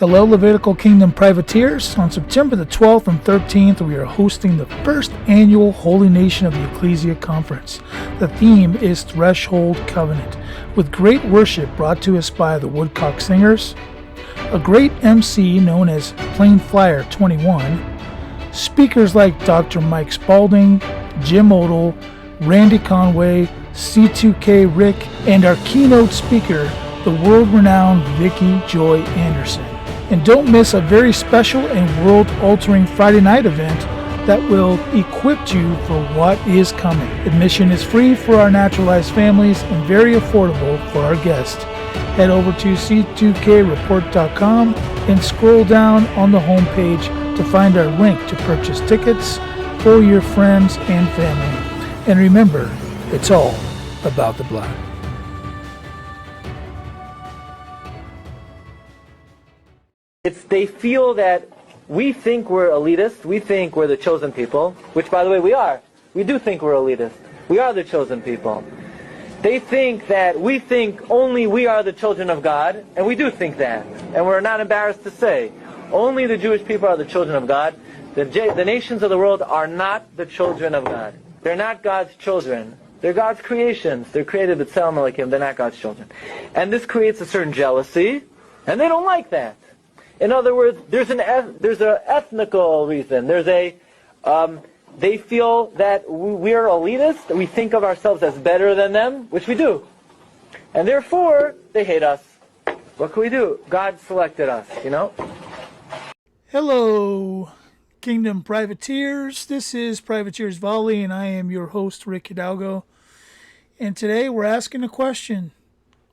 Hello, Levitical Kingdom Privateers. On September the 12th and 13th, we are hosting the first annual Holy Nation of the Ecclesia Conference. The theme is Threshold Covenant, with great worship brought to us by the Woodcock Singers, a great MC known as Plain Flyer 21, speakers like Dr. Mike Spalding, Jim Odell, Randy Conway, C2K Rick, and our keynote speaker, the world-renowned Vicki Joy Anderson. And don't miss a very special and world-altering Friday night event that will equip you for what is coming. Admission is free for our naturalized families and very affordable for our guests. Head over to c2kreport.com and scroll down on the homepage to find our link to purchase tickets for your friends and family. And remember, it's all about the blood. They feel that we think we're elitist, we think we're the chosen people, which, by the way, we are. We do think we're elitist. We are the chosen people. They think that we think only we are the children of God, and we do think that. And we're not embarrassed to say, only the Jewish people are the children of God. The nations of the world are not the children of God. They're not God's children. They're God's creations. They're created with Tselem Elohim. They're not God's children. And this creates a certain jealousy, and they don't like that. In other words, there's an ethnical reason. They feel that we're elitist. We think of ourselves as better than them, which we do. And therefore, they hate us. What can we do? God selected us, you know? Hello, Kingdom Privateers. This is Privateers Volley, and I am your host, Rick Hidalgo. And today we're asking a question.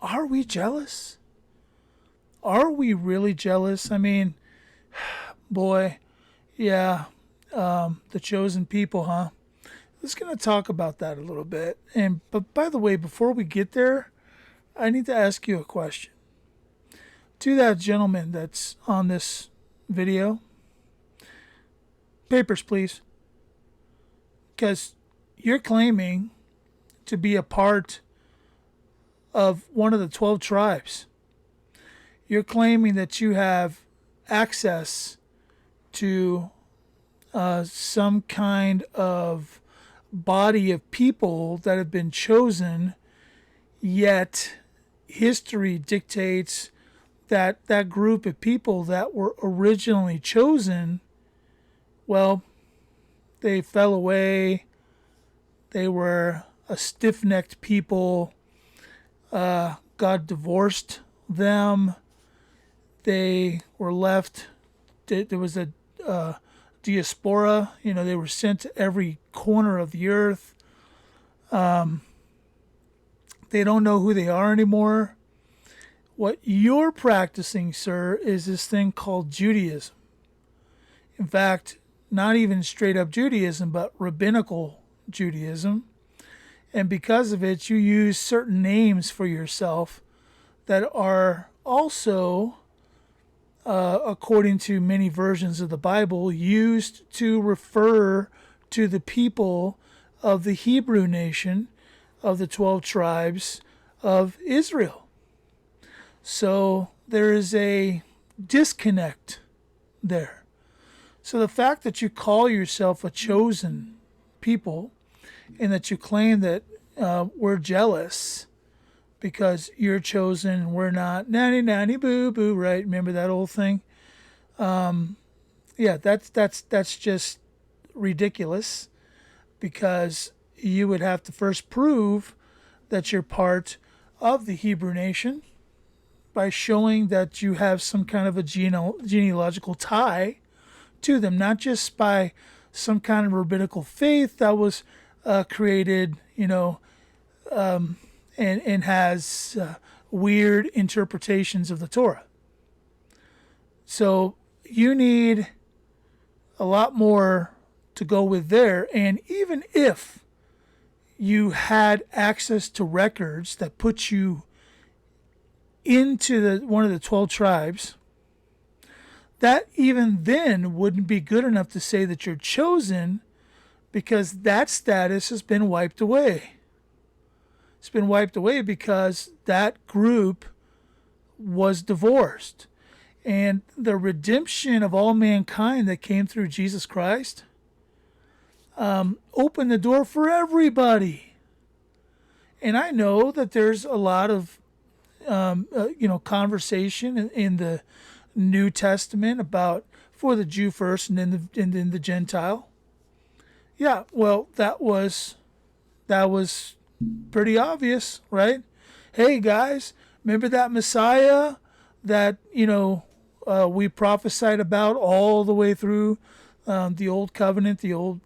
Are we jealous? Are we really jealous? I mean, boy, yeah, the chosen people, huh? Let's going to talk about that a little bit. But by the way, before we get there, I need to ask you a question. To that gentleman that's on this video, papers, please. Because you're claiming to be a part of one of the 12 tribes. You're claiming that you have access to some kind of body of people that have been chosen, yet history dictates that that group of people that were originally chosen, well, they fell away. They were a stiff-necked people. God divorced them. They were left, there was a diaspora, they were sent to every corner of the earth. They don't know who they are anymore. What you're practicing, sir, is this thing called Judaism. In fact, not even straight up Judaism, but rabbinical Judaism. And because of it, you use certain names for yourself that are also, according to many versions of the Bible, used to refer to the people of the Hebrew nation of the 12 tribes of Israel. So there is a disconnect there. So the fact that you call yourself a chosen people and that you claim that we're jealous because you're chosen and we're not, nanny nanny boo boo, right? Remember that old thing? Yeah, that's just ridiculous, because you would have to first prove that you're part of the Hebrew nation by showing that you have some kind of a genealogical tie to them, not just by some kind of rabbinical faith that was created, and has weird interpretations of the Torah. So you need a lot more to go with there. And even if you had access to records that put you into one of the 12 tribes, that even then wouldn't be good enough to say that you're chosen, because that status has been wiped away. It's been wiped away because that group was divorced. And the redemption of all mankind that came through Jesus Christ opened the door for everybody. And I know that there's a lot of conversation in the New Testament about for the Jew first and then the Gentile. Yeah, well, that was pretty obvious, right? Hey guys, remember that Messiah that we prophesied about all the way through the Old Covenant, the Old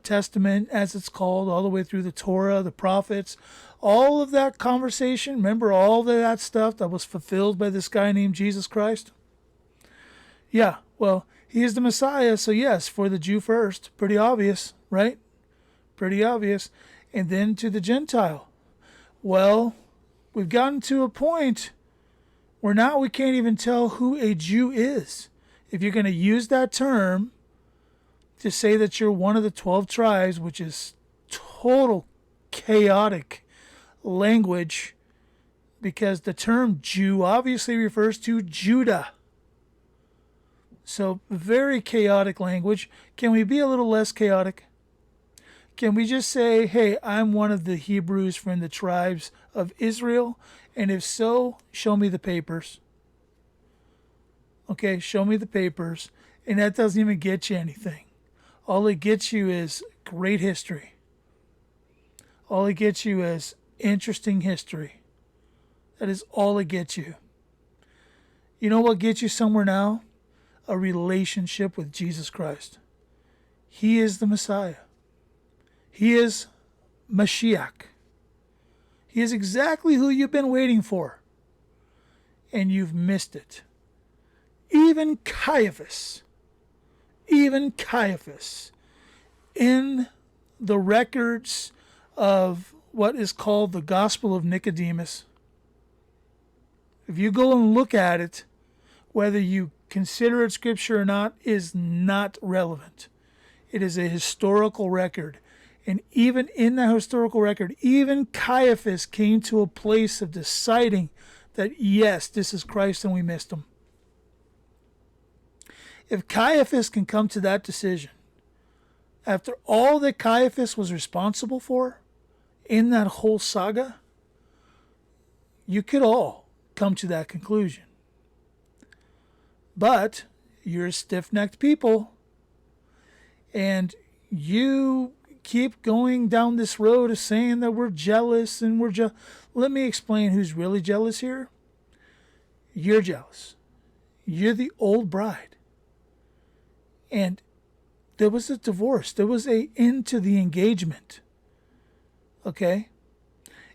Testament, as it's called, all the way through the Torah, the prophets, all of that conversation. Remember all of that stuff that was fulfilled by this guy named Jesus Christ? Yeah, well, he is the Messiah, so yes, for the Jew first. Pretty obvious, right? Pretty obvious. And then to the Gentile. Well, we've gotten to a point where now we can't even tell who a Jew is. If you're going to use that term to say that you're one of the 12 tribes, which is total chaotic language, because the term Jew obviously refers to Judah. So very chaotic language. Can we be a little less chaotic? Can we just say, hey, I'm one of the Hebrews from the tribes of Israel? And if so, show me the papers. Okay, show me the papers. And that doesn't even get you anything. All it gets you is great history. All it gets you is interesting history. That is all it gets you. You know what gets you somewhere now? A relationship with Jesus Christ. He is the Messiah. He is Mashiach. He is exactly who you've been waiting for. And you've missed it. Even Caiaphas, in the records of what is called the Gospel of Nicodemus, if you go and look at it, whether you consider it scripture or not is not relevant. It is a historical record. And even in that historical record, even Caiaphas came to a place of deciding that, yes, this is Christ and we missed him. If Caiaphas can come to that decision, after all that Caiaphas was responsible for in that whole saga, you could all come to that conclusion. But you're stiff-necked people, and you keep going down this road of saying that we're jealous and Let me explain who's really jealous here. You're jealous. You're the old bride. And there was a divorce. There was an end to the engagement. Okay?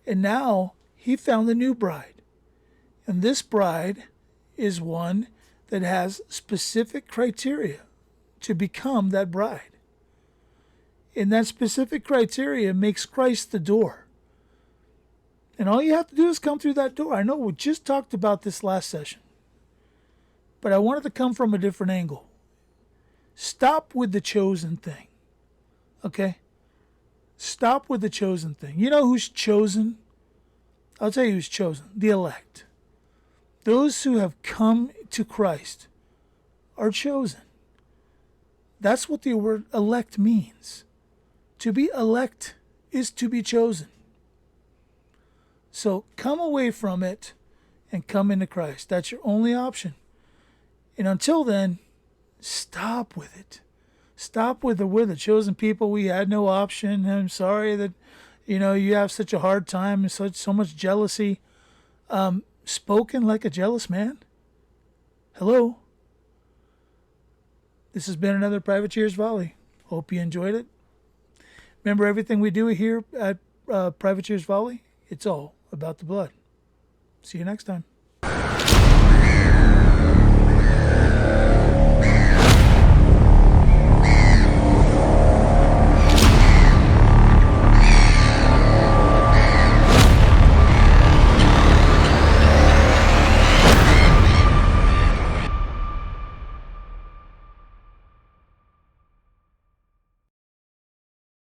And now he found a new bride. And this bride is one that has specific criteria to become that bride. And that specific criteria makes Christ the door. And all you have to do is come through that door. I know we just talked about this last session, but I wanted to come from a different angle. Stop with the chosen thing. Okay? Stop with the chosen thing. You know who's chosen? I'll tell you who's chosen. The elect. Those who have come to Christ are chosen. That's what the word elect means. To be elect is to be chosen. So come away from it and come into Christ. That's your only option. And until then, stop with it. Stop with we're the chosen people. We had no option. I'm sorry that, you have such a hard time and so much jealousy. Spoken like a jealous man. Hello. This has been another Private Cheers Volley. Hope you enjoyed it. Remember, everything we do here at Private Cheers Volley, it's all about the blood. See you next time.